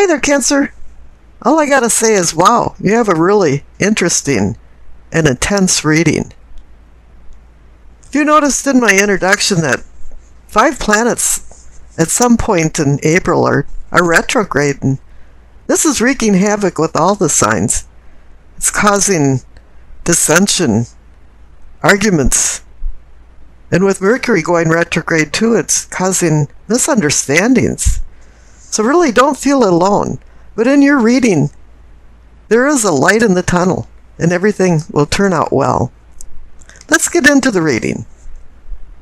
Hi there, Cancer. All I gotta say is, wow, you have a really interesting and intense reading. You noticed in my introduction that 5 planets at some point in April are retrograde, and this is wreaking havoc with all the signs. It's causing dissension, arguments, and with Mercury going retrograde too, it's causing misunderstandings. So really don't feel alone. But in your reading, there is a light in the tunnel, and everything will turn out well. Let's get into the reading.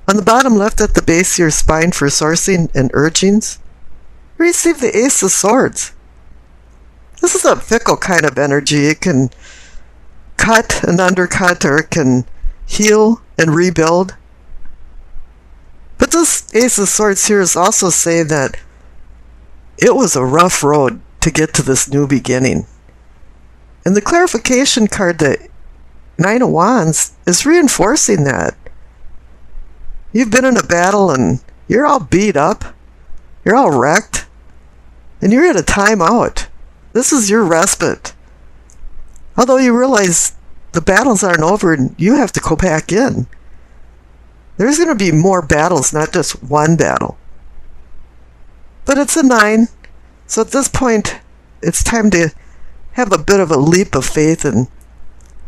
On the bottom left at the base of your spine for sourcing and urgings, receive the Ace of Swords. This is a fickle kind of energy. It can cut and undercut, or it can heal and rebuild. But this Ace of Swords here is also saying that it was a rough road to get to this new beginning. And the clarification card, the 9 of Wands, is reinforcing that. You've been in a battle and you're all beat up, you're all wrecked, and you're at a timeout. This is your respite. Although you realize the battles aren't over and you have to go back in. There's going to be more battles, not just one battle. But it's a 9, so at this point, it's time to have a bit of a leap of faith and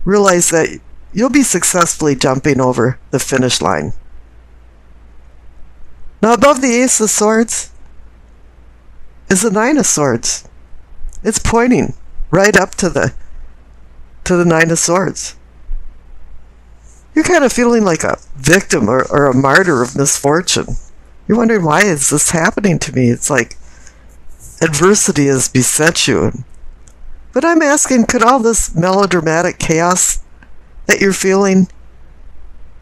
realize that you'll be successfully jumping over the finish line. Now above the Ace of Swords is the 9 of Swords. It's pointing right up to the 9 of Swords. You're kind of feeling like a victim or a martyr of misfortune. You're wondering, why is this happening to me? It's like adversity has beset you. But I'm asking, could all this melodramatic chaos that you're feeling,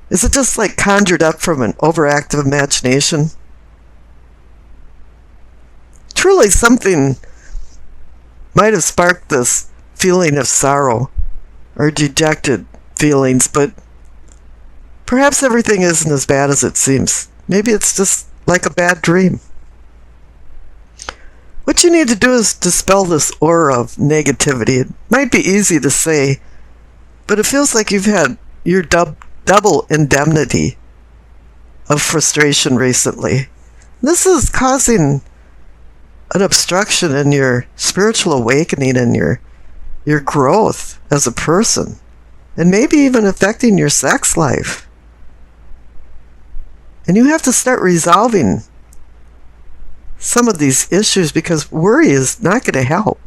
is it just like conjured up from an overactive imagination? Truly something might have sparked this feeling of sorrow or dejected feelings, but perhaps everything isn't as bad as it seems. Maybe it's just like a bad dream. What you need to do is dispel this aura of negativity. It might be easy to say, but it feels like you've had your double indemnity of frustration recently. This is causing an obstruction in your spiritual awakening and your growth as a person, and maybe even affecting your sex life. And you have to start resolving some of these issues, because worry is not going to help.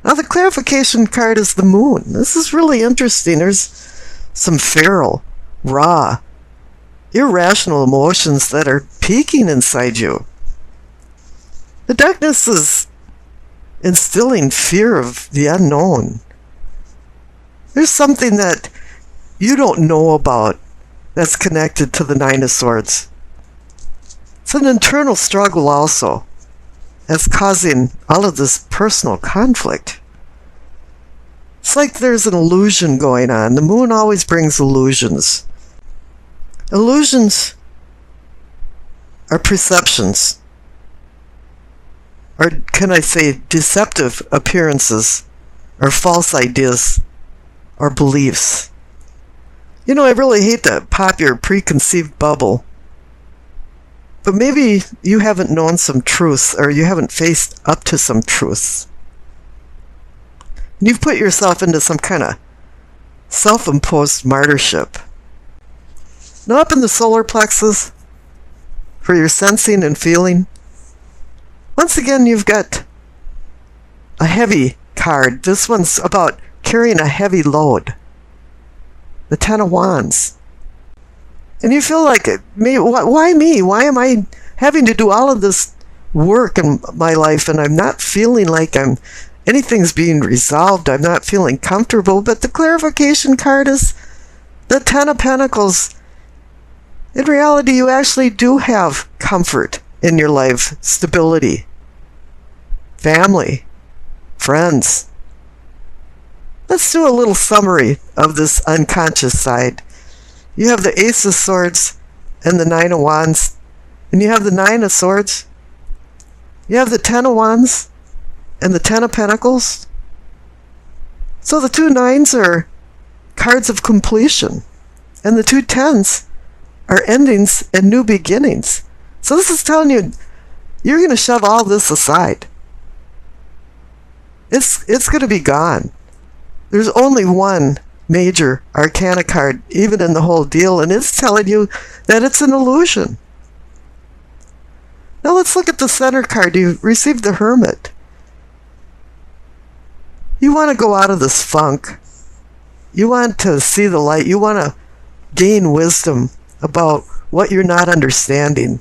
Now the clarification card is the Moon. This is really interesting. There's some feral, raw, irrational emotions that are peaking inside you. The darkness is instilling fear of the unknown. There's something that you don't know about that's connected to the 9 of Swords. It's an internal struggle also that's causing all of this personal conflict. It's like there's an illusion going on. The Moon always brings illusions. Illusions are perceptions, or can I say deceptive appearances, or false ideas, or beliefs. You know, I really hate to pop your preconceived bubble, but maybe you haven't known some truths, or you haven't faced up to some truths. And you've put yourself into some kind of self-imposed martyrship. Now up in the solar plexus, for your sensing and feeling, once again you've got a heavy card. This one's about carrying a heavy load. The 10 of Wands. And you feel like, why me? Why am I having to do all of this work in my life, and I'm not feeling like anything's being resolved? I'm not feeling comfortable. But the clarification card is the 10 of Pentacles. In reality, you actually do have comfort in your life, stability, family, friends. Let's do a little summary of this unconscious side. You have the Ace of Swords and the 9 of Wands, and you have the 9 of Swords. You have the Ten of Wands and the Ten of Pentacles. So the two nines are cards of completion, and the two tens are endings and new beginnings. So this is telling you, you're going to shove all this aside. It's going to be gone. There's only one major arcana card, even in the whole deal, and it's telling you that it's an illusion. Now let's look at the center card. You received the Hermit. You want to go out of this funk. You want to see the light. You want to gain wisdom about what you're not understanding.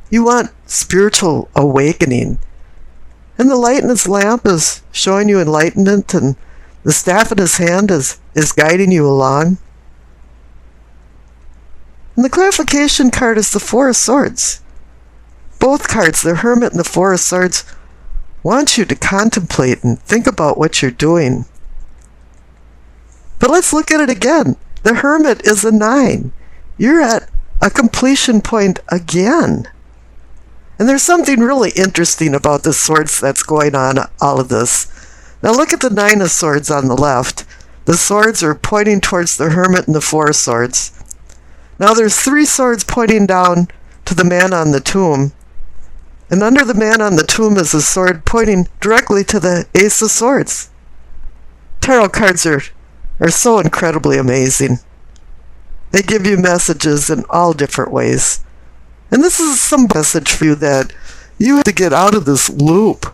You want spiritual awakening. And the light in his lamp is showing you enlightenment, and the staff in his hand is guiding you along. And the clarification card is the Four of Swords. Both cards, the Hermit and the Four of Swords, want you to contemplate and think about what you're doing. But let's look at it again. The Hermit is a 9. You're at a completion point again. And there's something really interesting about the swords that's going on, all of this. Now look at the 9 of Swords on the left. The swords are pointing towards the Hermit and the Four of Swords. Now there's 3 swords pointing down to the man on the tomb. And under the man on the tomb is a sword pointing directly to the Ace of Swords. Tarot cards are so incredibly amazing. They give you messages in all different ways. And this is some message for you, that you have to get out of this loop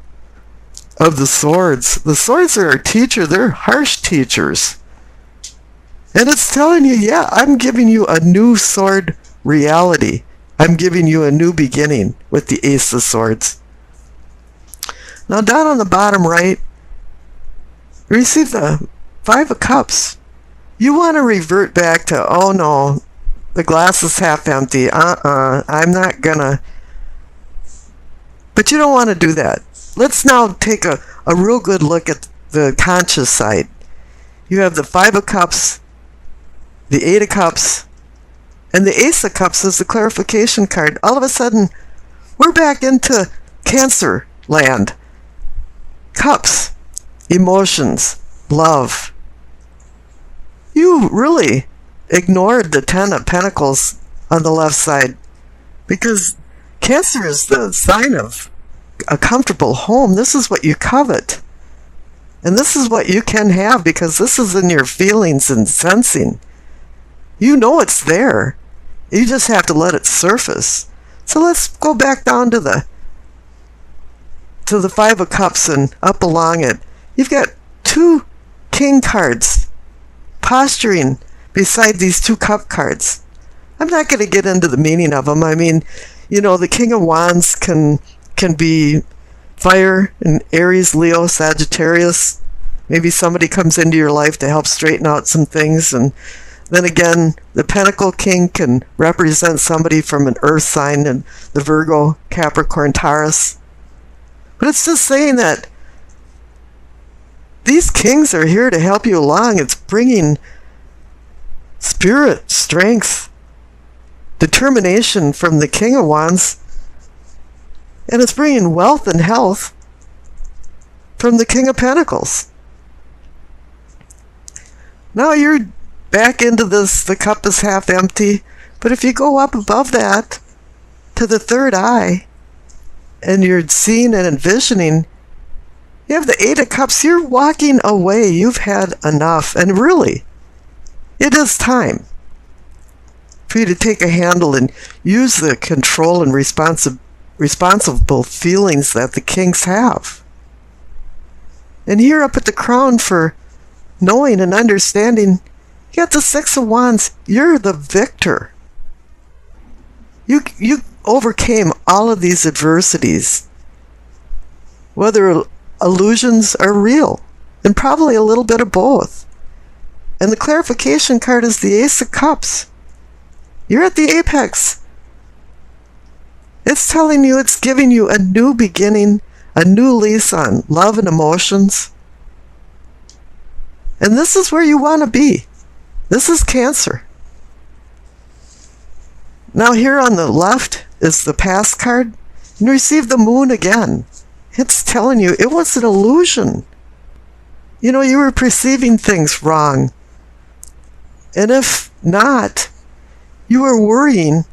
of the swords. The swords are our teacher. They're harsh teachers. And it's telling you, yeah, I'm giving you a new sword reality. I'm giving you a new beginning with the Ace of Swords. Now down on the bottom right, you receive the Five of Cups. You want to revert back to, oh no, the glass is half empty. I'm not gonna. But you don't want to do that. Let's now take a real good look at the conscious side. You have the Five of Cups, the Eight of Cups, and the Ace of Cups is the clarification card. All of a sudden, we're back into Cancer land. Cups, emotions, love. You really ignored the Ten of Pentacles on the left side, because Cancer is the sign of a comfortable home. This is what you covet. And this is what you can have, because this is in your feelings and sensing. You know it's there. You just have to let it surface. So let's go back down to the Five of Cups and up along it. You've got 2 King cards posturing beside these 2 Cup cards. I'm not going to get into the meaning of them. I mean, you know, the King of Wands can be fire in Aries, Leo, Sagittarius. Maybe somebody comes into your life to help straighten out some things. And then again, the Pentacle King can represent somebody from an earth sign, and the Virgo, Capricorn, Taurus. But it's just saying that these kings are here to help you along. It's bringing spirit, strength, determination from the King of Wands, and it's bringing wealth and health from the King of Pentacles. Now you're back into this, the cup is half empty, but if you go up above that to the third eye, and you're seeing and envisioning, you have the Eight of Cups. You're walking away. You've had enough. And really, it is time for you to take a handle and use the control and responsible feelings that the kings have. And here up at the crown for knowing and understanding, you got the Six of Wands. You're the victor. You overcame all of these adversities, whether illusions are real, and probably a little bit of both. And the clarification card is the Ace of Cups. You're at the apex. It's telling you, it's giving you a new beginning, a new lease on love and emotions. And this is where you want to be. This is Cancer. Now here on the left is the past card. And receive the Moon again. It's telling you it was an illusion. You know, you were perceiving things wrong. And if not, you were worrying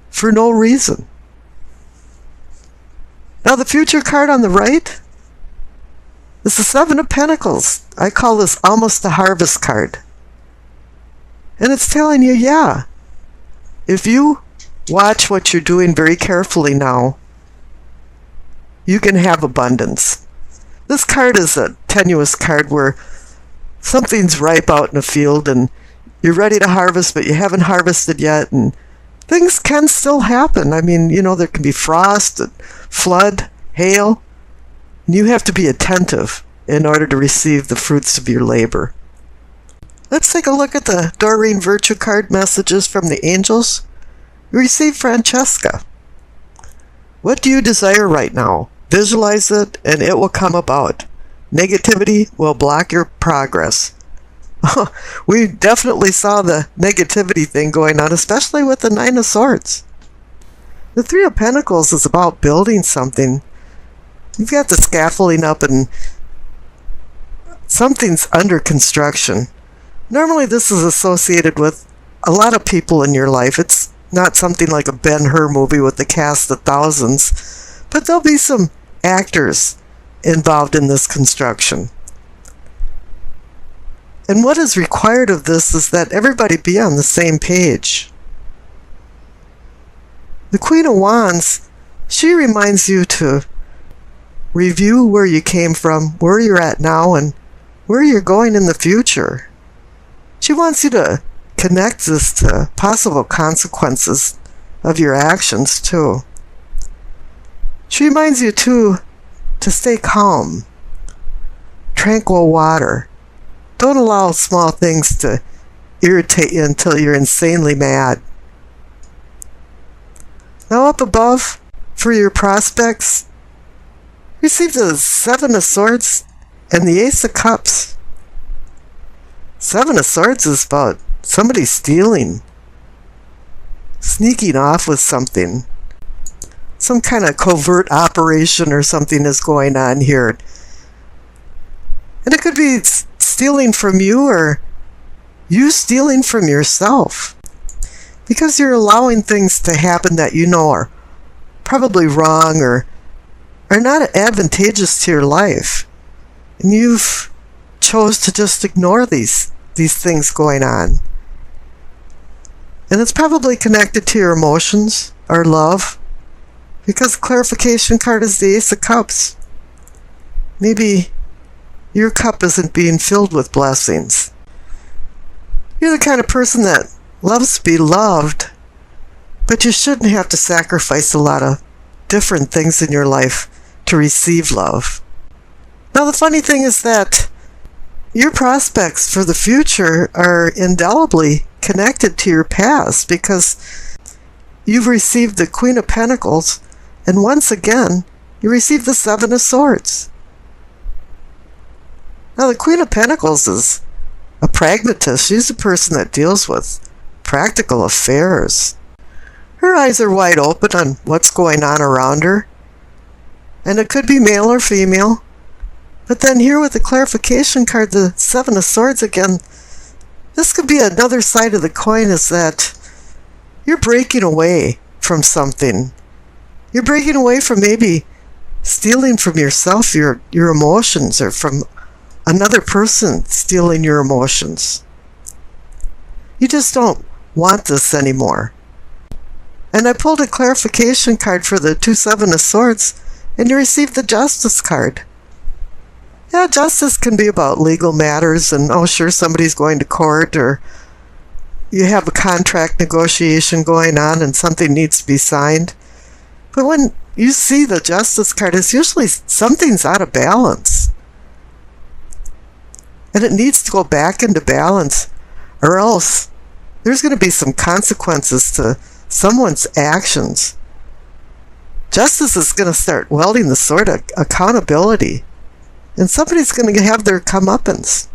for no reason. Now the future card on the right is the Seven of Pentacles. I call this almost a harvest card. And it's telling you, yeah, if you watch what you're doing very carefully now, you can have abundance. This card is a tenuous card where something's ripe out in the field and you're ready to harvest, but you haven't harvested yet, and things can still happen. I mean, you know, there can be frost, flood, hail, and you have to be attentive in order to receive the fruits of your labor. Let's take a look at the Doreen Virtue card messages from the angels. We receive Francesca. What do you desire right now? Visualize it and it will come about. Negativity will block your progress. We definitely saw the negativity thing going on, especially with the Nine of Swords. The Three of Pentacles is about building something. You've got the scaffolding up and something's under construction. Normally this is associated with a lot of people in your life. It's not something like a Ben-Hur movie with the cast of thousands, but there'll be some actors involved in this construction. And what is required of this is that everybody be on the same page. The Queen of Wands, she reminds you to review where you came from, where you're at now, and where you're going in the future. She wants you to connect this to possible consequences of your actions, too. She reminds you, too, to stay calm. Tranquil water. Don't allow small things to irritate you until you're insanely mad. Now up above, for your prospects, receive the Seven of Swords and the Ace of Cups. Seven of Swords is about somebody stealing, sneaking off with something. Some kind of covert operation or something is going on here. And it could be stealing from you or you stealing from yourself. Because you're allowing things to happen that you know are probably wrong or are not advantageous to your life. And you've chose to just ignore these things going on. And it's probably connected to your emotions or love. Because the clarification card is the Ace of Cups. Maybe your cup isn't being filled with blessings. You're the kind of person that loves to be loved, but you shouldn't have to sacrifice a lot of different things in your life to receive love. Now the funny thing is that your prospects for the future are indelibly connected to your past because you've received the Queen of Pentacles, and once again, you received the Seven of Swords. Now, the Queen of Pentacles is a pragmatist. She's a person that deals with practical affairs. Her eyes are wide open on what's going on around her. And it could be male or female. But then here with the clarification card, the Seven of Swords again, this could be another side of the coin, is that you're breaking away from something. You're breaking away from maybe stealing from yourself, your emotions, or from another person stealing your emotions. You just don't want this anymore. And I pulled a clarification card for the two Seven of Swords, and you received the Justice card. Yeah, justice can be about legal matters, and oh sure, somebody's going to court, or you have a contract negotiation going on and something needs to be signed. But when you see the Justice card, it's usually something's out of balance. And it needs to go back into balance, or else there's going to be some consequences to someone's actions. Justice is going to start wielding the sword of accountability, and somebody's going to have their comeuppance.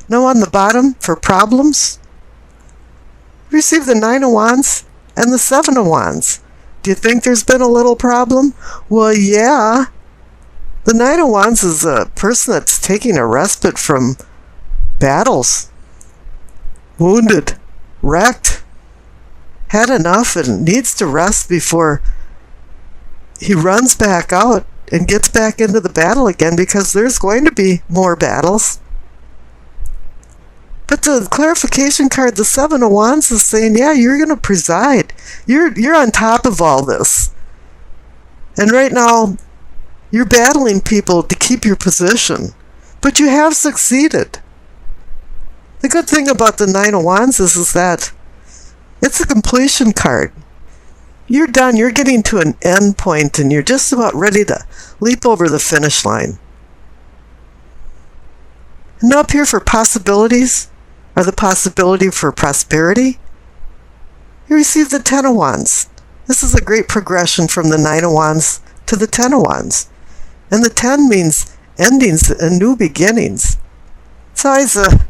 Now on the bottom, for problems, receive the Nine of Wands and the Seven of Wands. Do you think there's been a little problem? Well, yeah, The Knight of Wands is a person that's taking a respite from battles. Wounded, wrecked, had enough and needs to rest before he runs back out and gets back into the battle again, because there's going to be more battles. But the clarification card, the Seven of Wands, is saying, yeah, you're going to preside. You're on top of all this. And right now, you're battling people to keep your position. But you have succeeded. The good thing about the Nine of Wands is that it's a completion card. You're done. You're getting to an end point, and you're just about ready to leap over the finish line. And up here for possibilities, or the possibility for prosperity, you receive the Ten of Wands. This is a great progression from the Nine of Wands to the Ten of Wands. And the 10 means endings and new beginnings. It's always a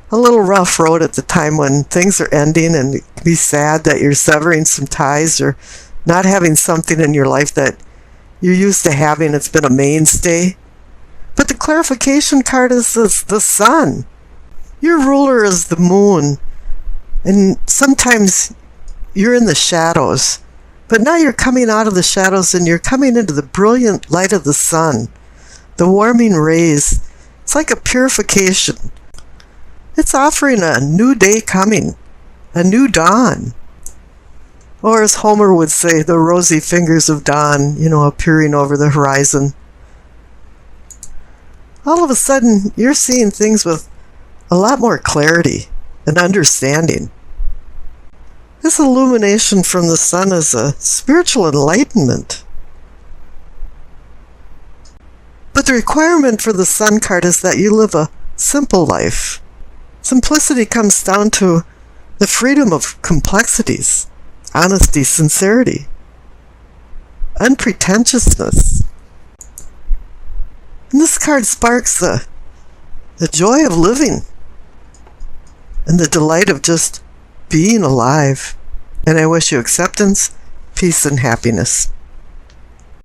little rough road at the time when things are ending, and it can be sad that you're severing some ties or not having something in your life that you're used to having. It's been a mainstay. But the clarification card is the sun. Your ruler is the moon, and sometimes you're in the shadows. But now you're coming out of the shadows and you're coming into the brilliant light of the sun, the warming rays. It's like a purification. It's offering a new day coming, a new dawn. Or as Homer would say, the rosy fingers of dawn, appearing over the horizon. All of a sudden, you're seeing things with a lot more clarity and understanding. This illumination from the sun is a spiritual enlightenment. But the requirement for the sun card is that you live a simple life. Simplicity comes down to the freedom of complexities, honesty, sincerity, unpretentiousness. And this card sparks the joy of living and the delight of just being alive. And I wish you acceptance, peace, and happiness.